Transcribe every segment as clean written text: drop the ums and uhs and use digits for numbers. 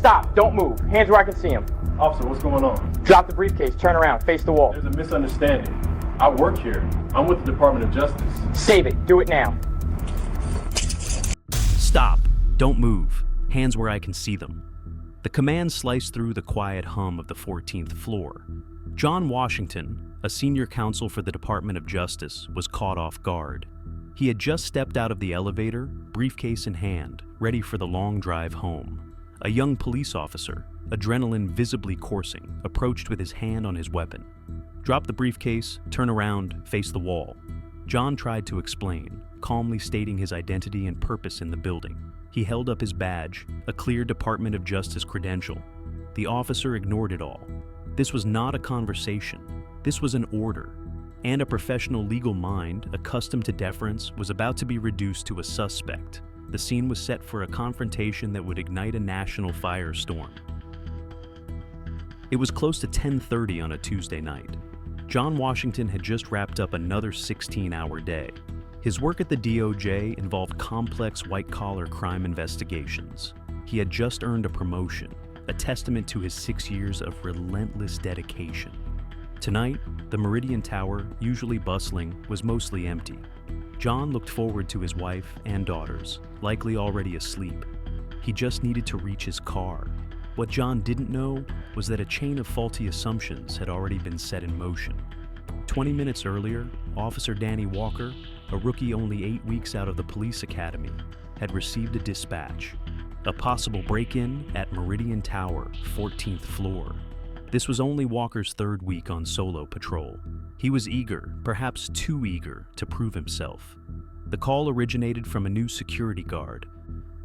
Stop, don't move. Hands where I can see him. Officer, what's going on? Drop the briefcase, turn around, face the wall. There's a misunderstanding. I work here. I'm with the Department of Justice. Save it, do it now. Stop, don't move. Hands where I can see them. The command sliced through the quiet hum of the 14th floor. John Washington, a senior counsel for the Department of Justice, was caught off guard. He had just stepped out of the elevator, briefcase in hand, ready for the long drive home. A young police officer, adrenaline visibly coursing, approached with his hand on his weapon. Drop the briefcase, turn around, face the wall. John tried to explain, calmly stating his identity and purpose in the building. He held up his badge, a clear Department of Justice credential. The officer ignored it all. This was not a conversation. This was an order. And a professional legal mind, accustomed to deference, was about to be reduced to a suspect. The scene was set for a confrontation that would ignite a national firestorm. It was close to 10:30 on a Tuesday night. John Washington had just wrapped up another 16-hour day. His work at the DOJ involved complex white-collar crime investigations. He had just earned a promotion, a testament to his 6 years of relentless dedication. Tonight, the Meridian Tower, usually bustling, was mostly empty. John looked forward to his wife and daughters, likely already asleep. He just needed to reach his car. What John didn't know was that a chain of faulty assumptions had already been set in motion. 20 minutes earlier, Officer Danny Walker, a rookie only 8 weeks out of the police academy, had received a dispatch. A possible break-in at Meridian Tower, 14th floor. This was only Walker's third week on solo patrol. He was eager, perhaps too eager, to prove himself. The call originated from a new security guard,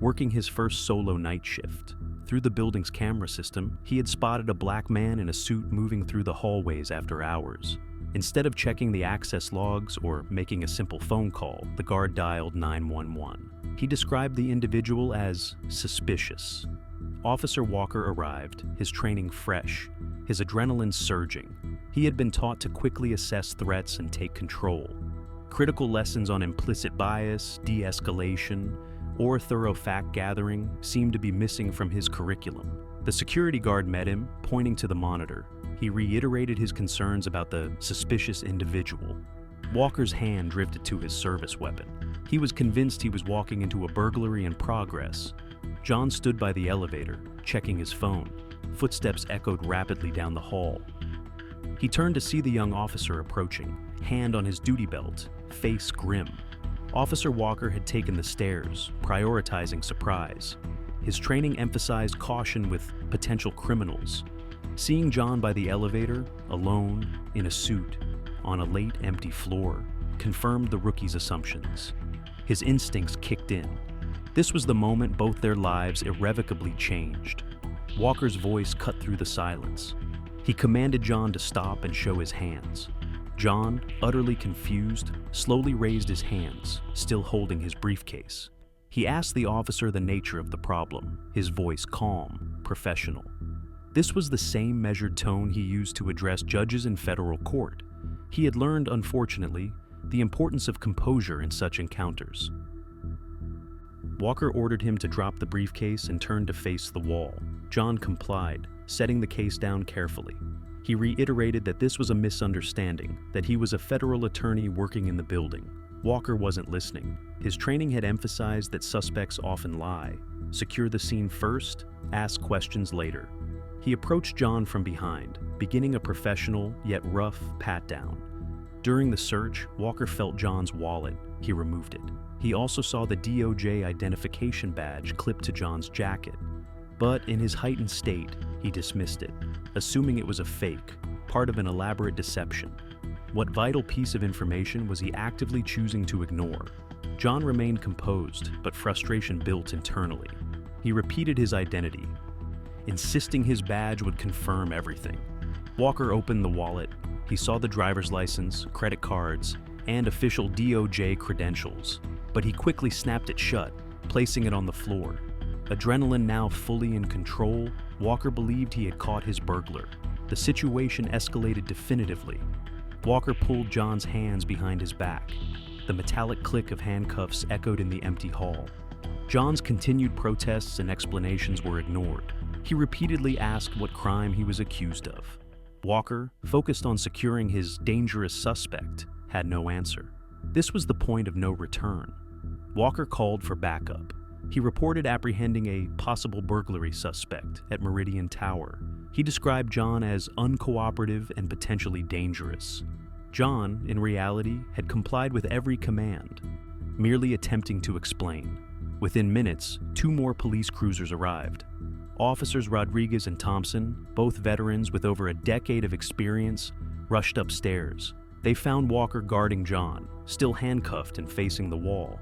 working his first solo night shift. Through the building's camera system, he had spotted a black man in a suit moving through the hallways after hours. Instead of checking the access logs or making a simple phone call, the guard dialed 911. He described the individual as suspicious. Officer Walker arrived, his training fresh, his adrenaline surging. He had been taught to quickly assess threats and take control. Critical lessons on implicit bias, de-escalation, or thorough fact-gathering seemed to be missing from his curriculum. The security guard met him, pointing to the monitor. He reiterated his concerns about the suspicious individual. Walker's hand drifted to his service weapon. He was convinced he was walking into a burglary in progress. John stood by the elevator, checking his phone. Footsteps echoed rapidly down the hall. He turned to see the young officer approaching, hand on his duty belt, face grim. Officer Walker had taken the stairs, prioritizing surprise. His training emphasized caution with potential criminals. Seeing John by the elevator, alone, in a suit, on a late empty floor, confirmed the rookie's assumptions. His instincts kicked in. This was the moment both their lives irrevocably changed. Walker's voice cut through the silence. He commanded John to stop and show his hands. John, utterly confused, slowly raised his hands, still holding his briefcase. He asked the officer the nature of the problem, his voice calm, professional. This was the same measured tone he used to address judges in federal court. He had learned, unfortunately, the importance of composure in such encounters. Walker ordered him to drop the briefcase and turn to face the wall. John complied, setting the case down carefully. He reiterated that this was a misunderstanding, that he was a federal attorney working in the building. Walker wasn't listening. His training had emphasized that suspects often lie. Secure the scene first, ask questions later. He approached John from behind, beginning a professional yet rough pat-down. During the search, Walker felt John's wallet. He removed it. He also saw the DOJ identification badge clipped to John's jacket. But in his heightened state, he dismissed it, assuming it was a fake, part of an elaborate deception. What vital piece of information was he actively choosing to ignore? John remained composed, but frustration built internally. He repeated his identity, insisting his badge would confirm everything. Walker opened the wallet. He saw the driver's license, credit cards, and official DOJ credentials, but he quickly snapped it shut, placing it on the floor. Adrenaline now fully in control, Walker believed he had caught his burglar. The situation escalated definitively. Walker pulled John's hands behind his back. The metallic click of handcuffs echoed in the empty hall. John's continued protests and explanations were ignored. He repeatedly asked what crime he was accused of. Walker, focused on securing his dangerous suspect, had no answer. This was the point of no return. Walker called for backup. He reported apprehending a possible burglary suspect at Meridian Tower. He described John as uncooperative and potentially dangerous. John, in reality, had complied with every command, merely attempting to explain. Within minutes, 2 more police cruisers arrived. Officers Rodriguez and Thompson, both veterans with over a decade of experience, rushed upstairs. They found Walker guarding John, still handcuffed and facing the wall.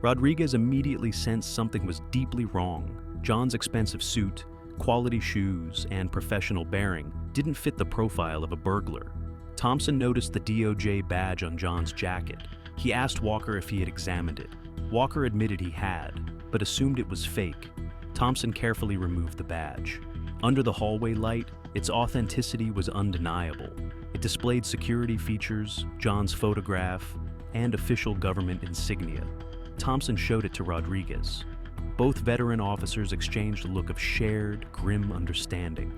Rodriguez immediately sensed something was deeply wrong. John's expensive suit, quality shoes, and professional bearing didn't fit the profile of a burglar. Thompson noticed the DOJ badge on John's jacket. He asked Walker if he had examined it. Walker admitted he had, but assumed it was fake. Thompson carefully removed the badge. Under the hallway light, its authenticity was undeniable. It displayed security features, John's photograph, and official government insignia. Thompson showed it to Rodriguez. Both veteran officers exchanged a look of shared, grim understanding.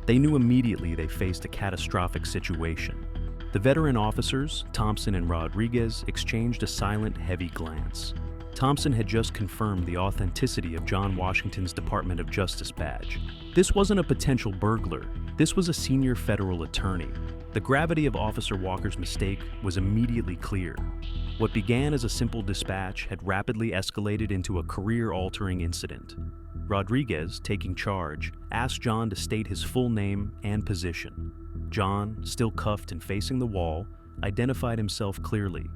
They knew immediately they faced a catastrophic situation. The veteran officers, Thompson and Rodriguez, exchanged a silent, heavy glance. Thompson had just confirmed the authenticity of John Washington's Department of Justice badge. This wasn't a potential burglar. This was a senior federal attorney. The gravity of Officer Walker's mistake was immediately clear. What began as a simple dispatch had rapidly escalated into a career-altering incident. Rodriguez, taking charge, asked John to state his full name and position. John, still cuffed and facing the wall, identified himself clearly.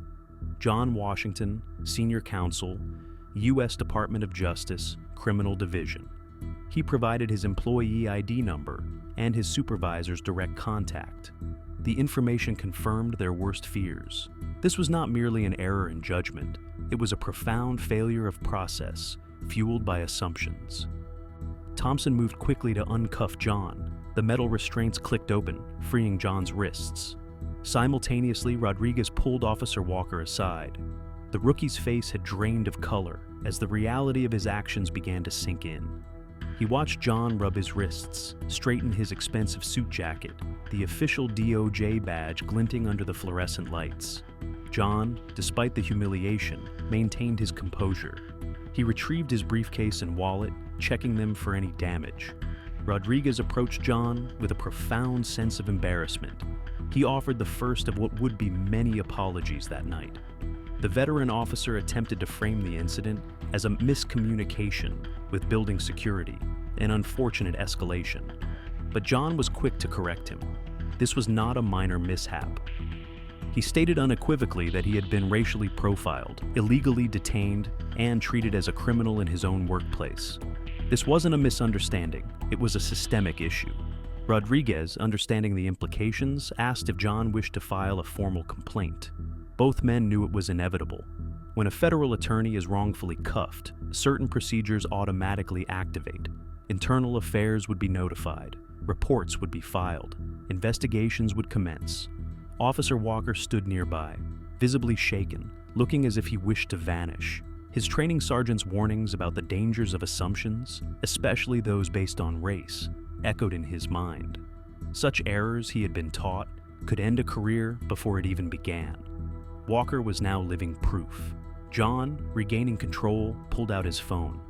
John Washington, Senior Counsel, U.S. Department of Justice, Criminal Division. He provided his employee ID number and his supervisor's direct contact. The information confirmed their worst fears. This was not merely an error in judgment. It was a profound failure of process, fueled by assumptions. Thompson moved quickly to uncuff John. The metal restraints clicked open, freeing John's wrists. Simultaneously, Rodriguez pulled Officer Walker aside. The rookie's face had drained of color as the reality of his actions began to sink in. He watched John rub his wrists, straighten his expensive suit jacket, the official DOJ badge glinting under the fluorescent lights. John, despite the humiliation, maintained his composure. He retrieved his briefcase and wallet, checking them for any damage. Rodriguez approached John with a profound sense of embarrassment. He offered the first of what would be many apologies that night. The veteran officer attempted to frame the incident as a miscommunication with building security, an unfortunate escalation. But John was quick to correct him. This was not a minor mishap. He stated unequivocally that he had been racially profiled, illegally detained, and treated as a criminal in his own workplace. This wasn't a misunderstanding, it was a systemic issue. Rodriguez, understanding the implications, asked if John wished to file a formal complaint. Both men knew it was inevitable. When a federal attorney is wrongfully cuffed, certain procedures automatically activate. Internal affairs would be notified, reports would be filed, investigations would commence. Officer Walker stood nearby, visibly shaken, looking as if he wished to vanish. His training sergeant's warnings about the dangers of assumptions, especially those based on race, echoed in his mind. Such errors, he had been taught, could end a career before it even began. Walker was now living proof. John, regaining control, pulled out his phone.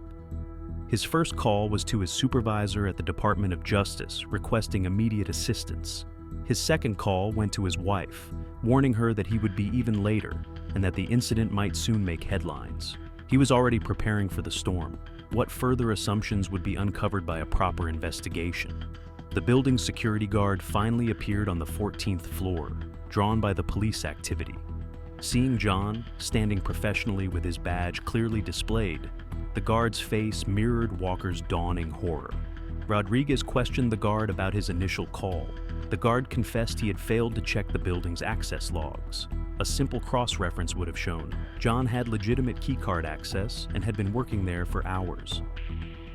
His first call was to his supervisor at the Department of Justice, requesting immediate assistance. His second call went to his wife, warning her that he would be even later and that the incident might soon make headlines. He was already preparing for the storm. What further assumptions would be uncovered by a proper investigation? The building's security guard finally appeared on the 14th floor, drawn by the police activity. Seeing John, standing professionally with his badge clearly displayed, the guard's face mirrored Walker's dawning horror. Rodriguez questioned the guard about his initial call. The guard confessed he had failed to check the building's access logs. A simple cross-reference would have shown John had legitimate keycard access and had been working there for hours.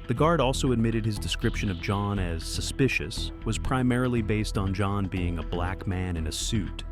The guard also admitted his description of John as suspicious was primarily based on John being a black man in a suit,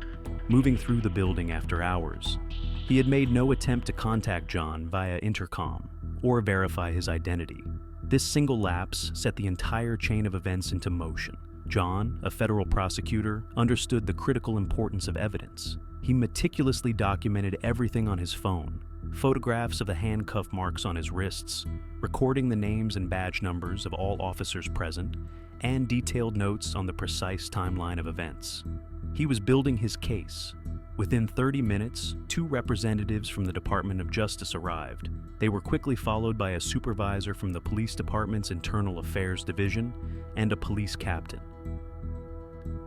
moving through the building after hours. He had made no attempt to contact John via intercom or verify his identity. This single lapse set the entire chain of events into motion. John, a federal prosecutor, understood the critical importance of evidence. He meticulously documented everything on his phone, photographs of the handcuff marks on his wrists, recording the names and badge numbers of all officers present, and detailed notes on the precise timeline of events. He was building his case. Within 30 minutes, 2 representatives from the Department of Justice arrived. They were quickly followed by a supervisor from the police department's Internal Affairs Division and a police captain.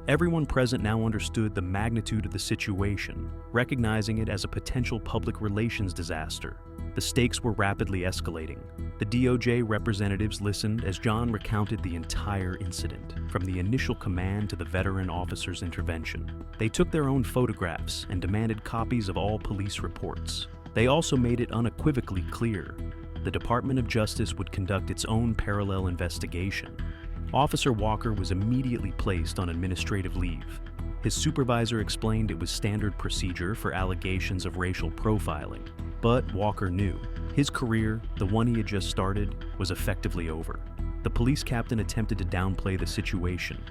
Everyone present now understood the magnitude of the situation, recognizing it as a potential public relations disaster. The stakes were rapidly escalating. The DOJ representatives listened as John recounted the entire incident, from the initial command to the veteran officer's intervention. They took their own photographs and demanded copies of all police reports. They also made it unequivocally clear the Department of Justice would conduct its own parallel investigation. Officer Walker was immediately placed on administrative leave. His supervisor explained it was standard procedure for allegations of racial profiling. But Walker knew his career, the one he had just started, was effectively over. The police captain attempted to downplay the situation,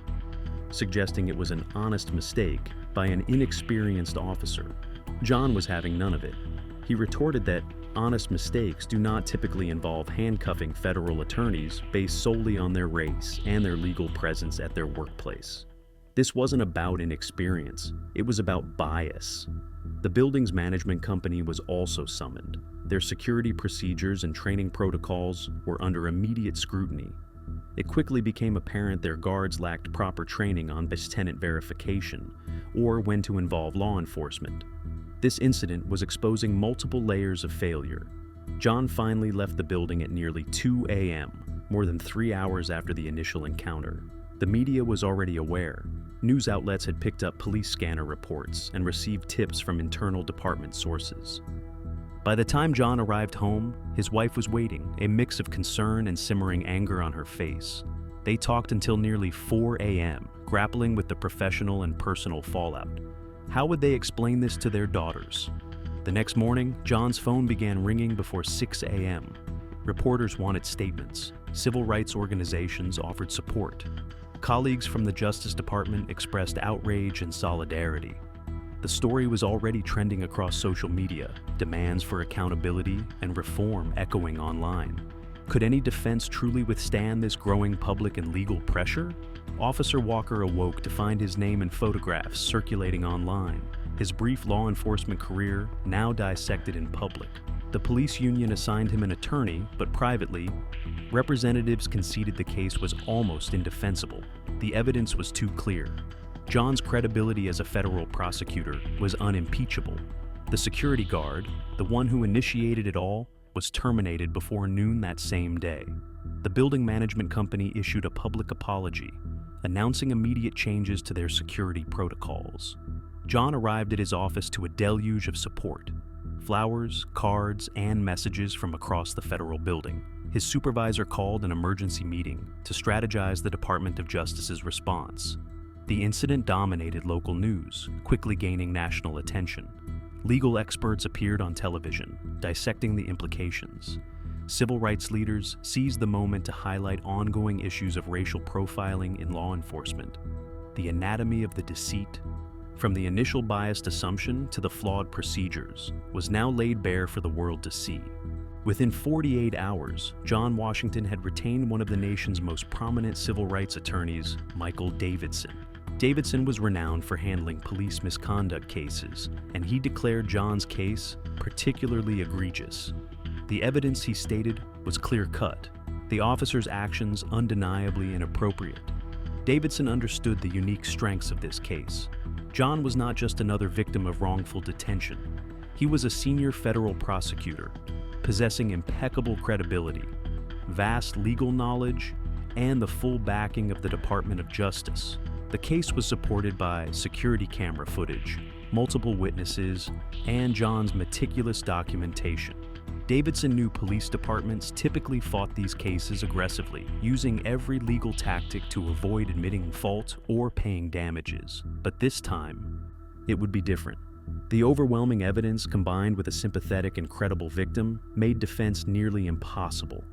suggesting it was an honest mistake by an inexperienced officer. John was having none of it. He retorted that honest mistakes do not typically involve handcuffing federal attorneys based solely on their race and their legal presence at their workplace. This wasn't about inexperience, it was about bias. The building's management company was also summoned. Their security procedures and training protocols were under immediate scrutiny. It quickly became apparent their guards lacked proper training on tenant verification or when to involve law enforcement. This incident was exposing multiple layers of failure. John finally left the building at nearly 2 a.m., more than 3 hours after the initial encounter. The media was already aware. News outlets had picked up police scanner reports and received tips from internal department sources. By the time John arrived home, his wife was waiting, a mix of concern and simmering anger on her face. They talked until nearly 4 a.m., grappling with the professional and personal fallout. How would they explain this to their daughters? The next morning, John's phone began ringing before 6 a.m. Reporters wanted statements. Civil rights organizations offered support. Colleagues from the Justice Department expressed outrage and solidarity. The story was already trending across social media, demands for accountability and reform echoing online. Could any defense truly withstand this growing public and legal pressure? Officer Walker awoke to find his name and photographs circulating online, his brief law enforcement career now dissected in public. The police union assigned him an attorney, but privately, representatives conceded the case was almost indefensible. The evidence was too clear. John's credibility as a federal prosecutor was unimpeachable. The security guard, the one who initiated it all, was terminated before noon that same day. The building management company issued a public apology, announcing immediate changes to their security protocols. John arrived at his office to a deluge of support. Flowers, cards, and messages from across the federal building. His supervisor called an emergency meeting to strategize the Department of Justice's response. The incident dominated local news, quickly gaining national attention. Legal experts appeared on television, dissecting the implications. Civil rights leaders seized the moment to highlight ongoing issues of racial profiling in law enforcement. The anatomy of the deceit, from the initial biased assumption to the flawed procedures, was now laid bare for the world to see. Within 48 hours, John Washington had retained one of the nation's most prominent civil rights attorneys, Michael Davidson. Davidson was renowned for handling police misconduct cases, and he declared John's case particularly egregious. The evidence, he stated, was clear-cut, the officer's actions undeniably inappropriate. Davidson understood the unique strengths of this case. John was not just another victim of wrongful detention. He was a senior federal prosecutor, possessing impeccable credibility, vast legal knowledge, and the full backing of the Department of Justice. The case was supported by security camera footage, multiple witnesses, and John's meticulous documentation. Davidson knew police departments typically fought these cases aggressively, using every legal tactic to avoid admitting fault or paying damages. But this time, it would be different. The overwhelming evidence, combined with a sympathetic and credible victim, made defense nearly impossible.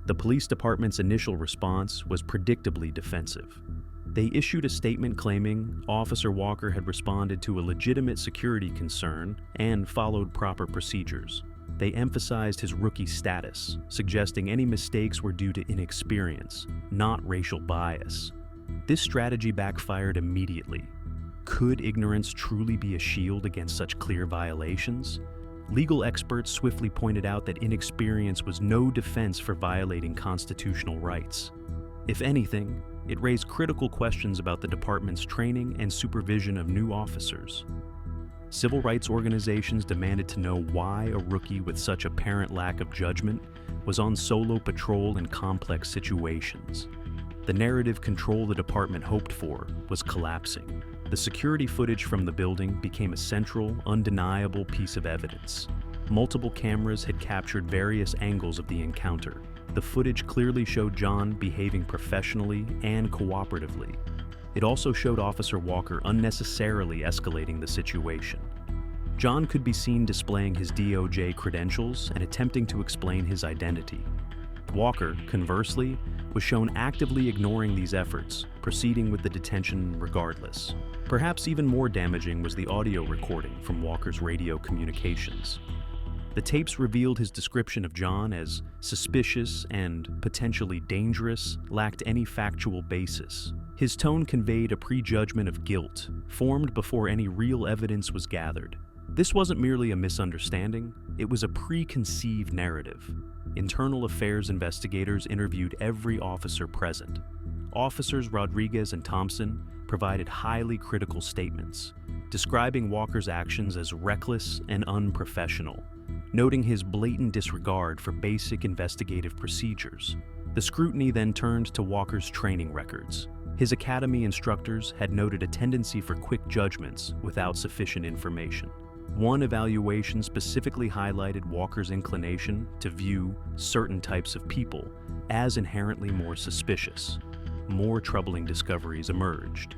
The police department's initial response was predictably defensive. They issued a statement claiming Officer Walker had responded to a legitimate security concern and followed proper procedures. They emphasized his rookie status, suggesting any mistakes were due to inexperience, not racial bias. This strategy backfired immediately. Could ignorance truly be a shield against such clear violations? Legal experts swiftly pointed out that inexperience was no defense for violating constitutional rights. If anything, it raised critical questions about the department's training and supervision of new officers. Civil rights organizations demanded to know why a rookie with such apparent lack of judgment was on solo patrol in complex situations. The narrative control the department hoped for was collapsing. The security footage from the building became a central, undeniable piece of evidence. Multiple cameras had captured various angles of the encounter. The footage clearly showed John behaving professionally and cooperatively. It also showed Officer Walker unnecessarily escalating the situation. John could be seen displaying his DOJ credentials and attempting to explain his identity. Walker, conversely, was shown actively ignoring these efforts, proceeding with the detention regardless. Perhaps even more damaging was the audio recording from Walker's radio communications. The tapes revealed his description of John as suspicious and potentially dangerous lacked any factual basis. His tone conveyed a prejudgment of guilt, formed before any real evidence was gathered. This wasn't merely a misunderstanding, it was a preconceived narrative. Internal affairs investigators interviewed every officer present. Officers Rodriguez and Thompson provided highly critical statements, describing Walker's actions as reckless and unprofessional, noting his blatant disregard for basic investigative procedures. The scrutiny then turned to Walker's training records. His academy instructors had noted a tendency for quick judgments without sufficient information. One evaluation specifically highlighted Walker's inclination to view certain types of people as inherently more suspicious. More troubling discoveries emerged.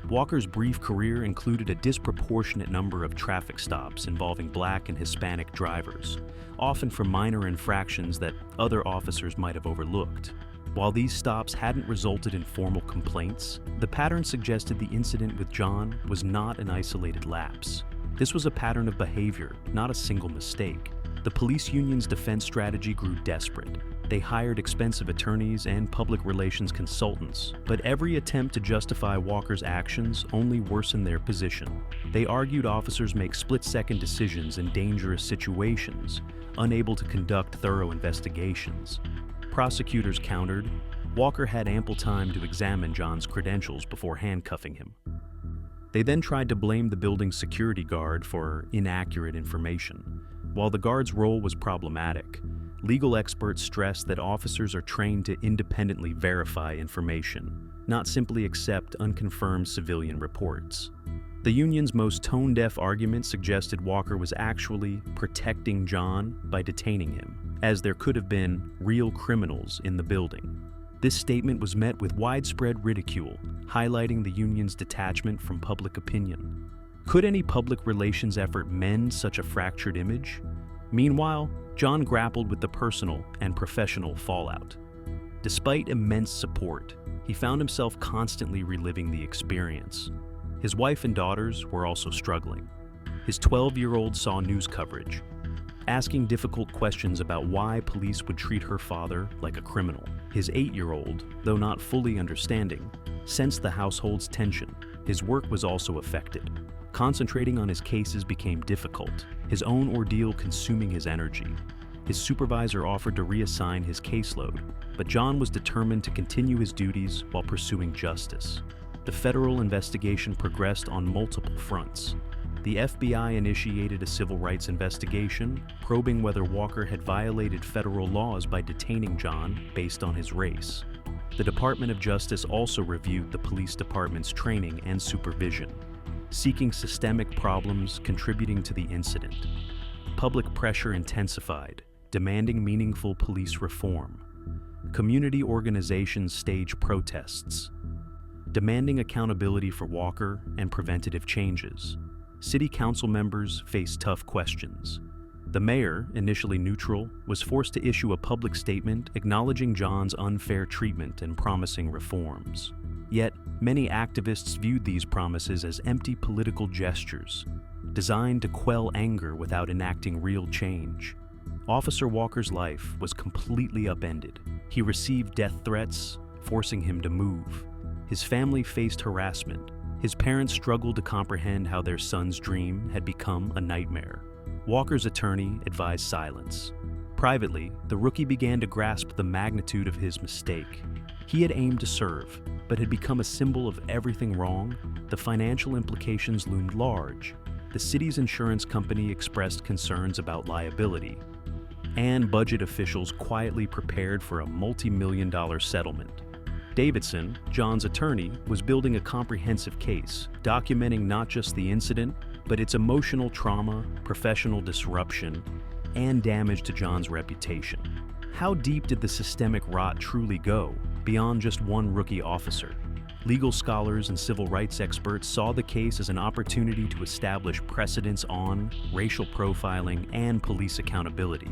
Walker's brief career included a disproportionate number of traffic stops involving Black and Hispanic drivers, often for minor infractions that other officers might have overlooked. While these stops hadn't resulted in formal complaints, the pattern suggested the incident with John was not an isolated lapse. This was a pattern of behavior, not a single mistake. The police union's defense strategy grew desperate. They hired expensive attorneys and public relations consultants, but every attempt to justify Walker's actions only worsened their position. They argued officers make split-second decisions in dangerous situations, unable to conduct thorough investigations. Prosecutors countered, Walker had ample time to examine John's credentials before handcuffing him. They then tried to blame the building's security guard for inaccurate information. While the guard's role was problematic, legal experts stressed that officers are trained to independently verify information, not simply accept unconfirmed civilian reports. The union's most tone-deaf argument suggested Walker was actually protecting John by detaining him, as there could have been real criminals in the building. This statement was met with widespread ridicule, highlighting the union's detachment from public opinion. Could any public relations effort mend such a fractured image? Meanwhile, John grappled with the personal and professional fallout. Despite immense support, he found himself constantly reliving the experience. His wife and daughters were also struggling. His 12-year-old saw news coverage, asking difficult questions about why police would treat her father like a criminal. His 8-year-old, though not fully understanding, sensed the household's tension. His work was also affected. Concentrating on his cases became difficult, his own ordeal consuming his energy. His supervisor offered to reassign his caseload, but John was determined to continue his duties while pursuing justice. The federal investigation progressed on multiple fronts. The FBI initiated a civil rights investigation, probing whether Walker had violated federal laws by detaining John based on his race. The Department of Justice also reviewed the police department's training and supervision, seeking systemic problems contributing to the incident. Public pressure intensified, demanding meaningful police reform. Community organizations staged protests, demanding accountability for Walker and preventative changes. City council members faced tough questions. The mayor, initially neutral, was forced to issue a public statement acknowledging John's unfair treatment and promising reforms. Yet, many activists viewed these promises as empty political gestures, designed to quell anger without enacting real change. Officer Walker's life was completely upended. He received death threats, forcing him to move. His family faced harassment. His parents struggled to comprehend how their son's dream had become a nightmare. Walker's attorney advised silence. Privately, the rookie began to grasp the magnitude of his mistake. He had aimed to serve, but had become a symbol of everything wrong. The financial implications loomed large. The city's insurance company expressed concerns about liability, and budget officials quietly prepared for a multi-million-dollar settlement. Davidson, John's attorney, was building a comprehensive case, documenting not just the incident, but its emotional trauma, professional disruption, and damage to John's reputation. How deep did the systemic rot truly go, beyond just one rookie officer? Legal scholars and civil rights experts saw the case as an opportunity to establish precedents on racial profiling and police accountability.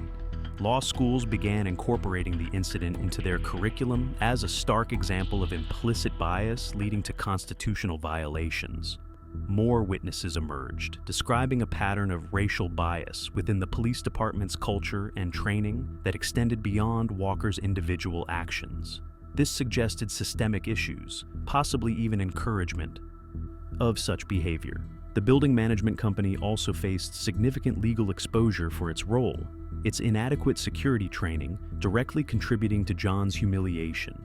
Law schools began incorporating the incident into their curriculum as a stark example of implicit bias leading to constitutional violations. More witnesses emerged, describing a pattern of racial bias within the police department's culture and training that extended beyond Walker's individual actions. This suggested systemic issues, possibly even encouragement of such behavior. The building management company also faced significant legal exposure for its role, its inadequate security training directly contributing to John's humiliation.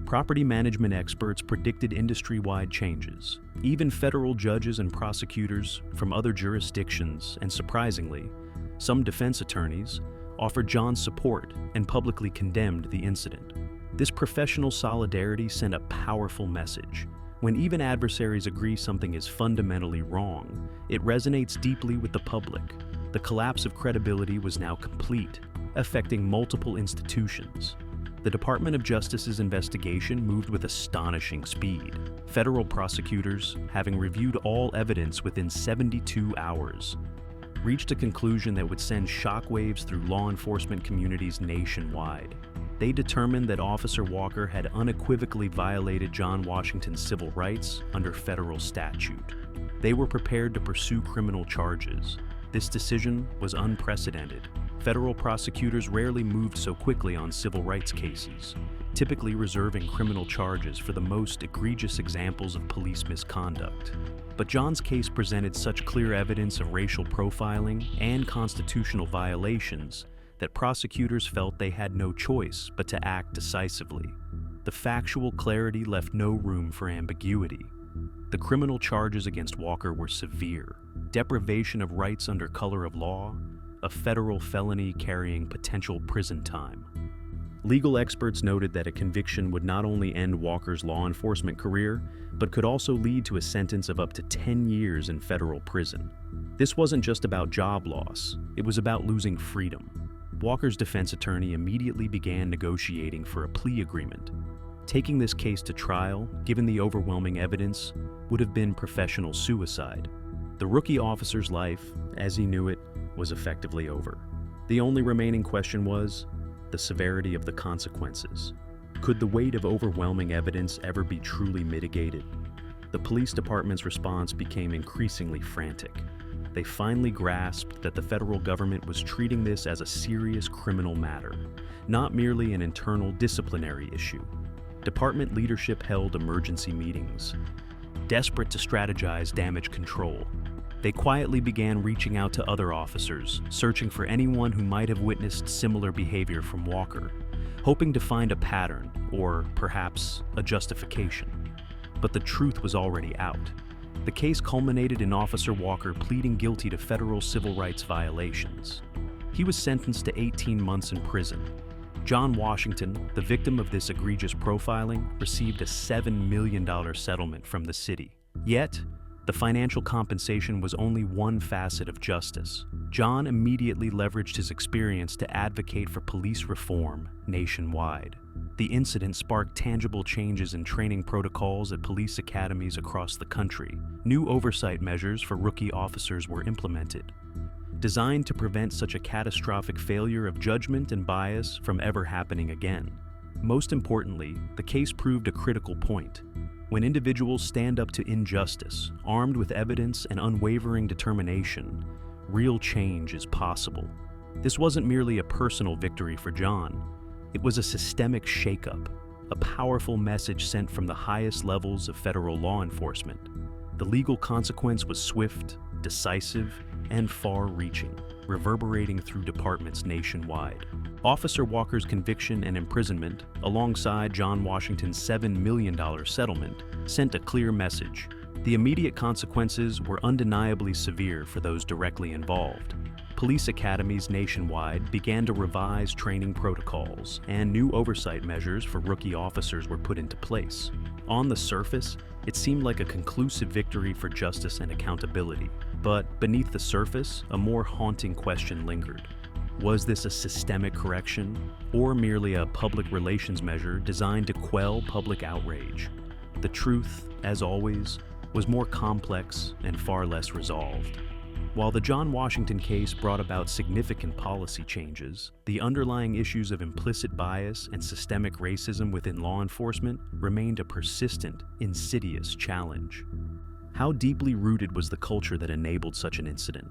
Property management experts predicted industry-wide changes. Even federal judges and prosecutors from other jurisdictions, and surprisingly, some defense attorneys, offered John support and publicly condemned the incident. This professional solidarity sent a powerful message. When even adversaries agree something is fundamentally wrong, it resonates deeply with the public. The collapse of credibility was now complete, affecting multiple institutions. The Department of Justice's investigation moved with astonishing speed. Federal prosecutors, having reviewed all evidence within 72 hours, reached a conclusion that would send shockwaves through law enforcement communities nationwide. They determined that Officer Walker had unequivocally violated John Washington's civil rights under federal statute. They were prepared to pursue criminal charges. This decision was unprecedented. Federal prosecutors rarely moved so quickly on civil rights cases, typically reserving criminal charges for the most egregious examples of police misconduct. But John's case presented such clear evidence of racial profiling and constitutional violations that prosecutors felt they had no choice but to act decisively. The factual clarity left no room for ambiguity. The criminal charges against Walker were severe: deprivation of rights under color of law, a federal felony carrying potential prison time. Legal experts noted that a conviction would not only end Walker's law enforcement career, but could also lead to a sentence of up to 10 years in federal prison. This wasn't just about job loss, it was about losing freedom. Walker's defense attorney immediately began negotiating for a plea agreement. Taking this case to trial, given the overwhelming evidence, would have been professional suicide. The rookie officer's life, as he knew it, was effectively over. The only remaining question was the severity of the consequences. Could the weight of overwhelming evidence ever be truly mitigated? The police department's response became increasingly frantic. They finally grasped that the federal government was treating this as a serious criminal matter, not merely an internal disciplinary issue. Department leadership held emergency meetings, desperate to strategize damage control. They quietly began reaching out to other officers, searching for anyone who might have witnessed similar behavior from Walker, hoping to find a pattern or perhaps a justification. But the truth was already out. The case culminated in Officer Walker pleading guilty to federal civil rights violations. He was sentenced to 18 months in prison. John Washington, the victim of this egregious profiling, received a $7 million settlement from the city. Yet, the financial compensation was only one facet of justice. John immediately leveraged his experience to advocate for police reform nationwide. The incident sparked tangible changes in training protocols at police academies across the country. New oversight measures for rookie officers were implemented. designed to prevent such a catastrophic failure of judgment and bias from ever happening again. Most importantly, the case proved a critical point. When individuals stand up to injustice, armed with evidence and unwavering determination, real change is possible. This wasn't merely a personal victory for John. It was a systemic shakeup, a powerful message sent from the highest levels of federal law enforcement. The legal consequence was swift, decisive, and far-reaching, reverberating through departments nationwide. Officer Walker's conviction and imprisonment, alongside John Washington's $7 million settlement, sent a clear message. The immediate consequences were undeniably severe for those directly involved. Police academies nationwide began to revise training protocols, and new oversight measures for rookie officers were put into place. On the surface, it seemed like a conclusive victory for justice and accountability. But beneath the surface, a more haunting question lingered. Was this a systemic correction, or merely a public relations measure designed to quell public outrage? The truth, as always, was more complex and far less resolved. While the John Washington case brought about significant policy changes, the underlying issues of implicit bias and systemic racism within law enforcement remained a persistent, insidious challenge. How deeply rooted was the culture that enabled such an incident?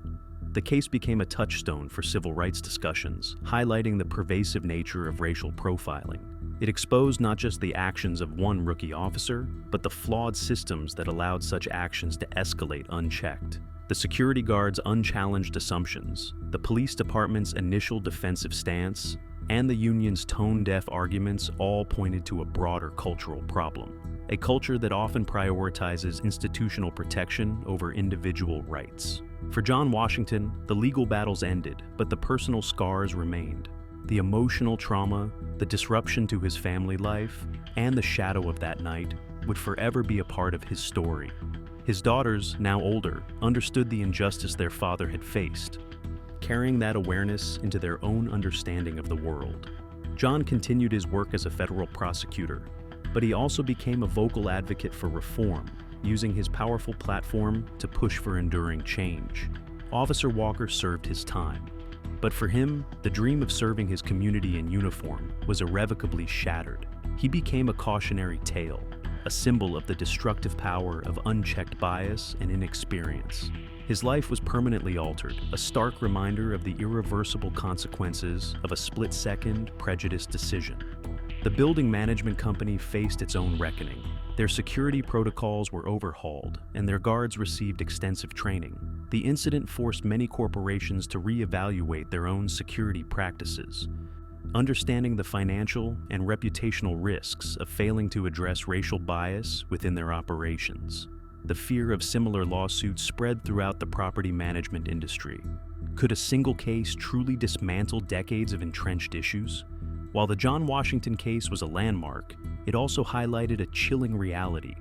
The case became a touchstone for civil rights discussions, highlighting the pervasive nature of racial profiling. It exposed not just the actions of one rookie officer, but the flawed systems that allowed such actions to escalate unchecked. The security guard's unchallenged assumptions, the police department's initial defensive stance, and the union's tone-deaf arguments all pointed to a broader cultural problem. A culture that often prioritizes institutional protection over individual rights. For John Washington, the legal battles ended, but the personal scars remained. The emotional trauma, the disruption to his family life, and the shadow of that night would forever be a part of his story. His daughters, now older, understood the injustice their father had faced, carrying that awareness into their own understanding of the world. John continued his work as a federal prosecutor, but he also became a vocal advocate for reform, using his powerful platform to push for enduring change. Officer Walker served his time, but for him, the dream of serving his community in uniform was irrevocably shattered. He became a cautionary tale, a symbol of the destructive power of unchecked bias and inexperience. His life was permanently altered, a stark reminder of the irreversible consequences of a split-second, prejudiced decision. The building management company faced its own reckoning. Their security protocols were overhauled, and their guards received extensive training. The incident forced many corporations to reevaluate their own security practices, understanding the financial and reputational risks of failing to address racial bias within their operations. The fear of similar lawsuits spread throughout the property management industry. Could a single case truly dismantle decades of entrenched issues? While the John Washington case was a landmark, it also highlighted a chilling reality.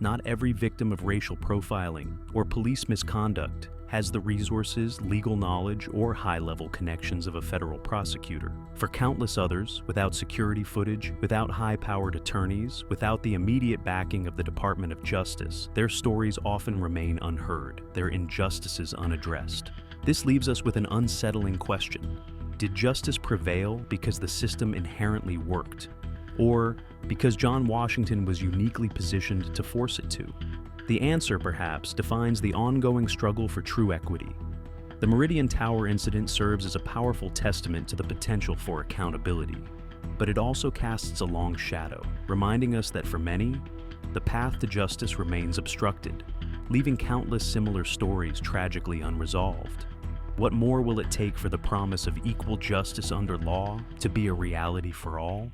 Not every victim of racial profiling or police misconduct has the resources, legal knowledge, or high-level connections of a federal prosecutor. For countless others, without security footage, without high-powered attorneys, without the immediate backing of the Department of Justice, their stories often remain unheard, their injustices unaddressed. This leaves us with an unsettling question. Did justice prevail because the system inherently worked, or because John Washington was uniquely positioned to force it to? The answer, perhaps, defines the ongoing struggle for true equity. The Meridian Tower incident serves as a powerful testament to the potential for accountability, but it also casts a long shadow, reminding us that for many, the path to justice remains obstructed, leaving countless similar stories tragically unresolved. What more will it take for the promise of equal justice under law to be a reality for all?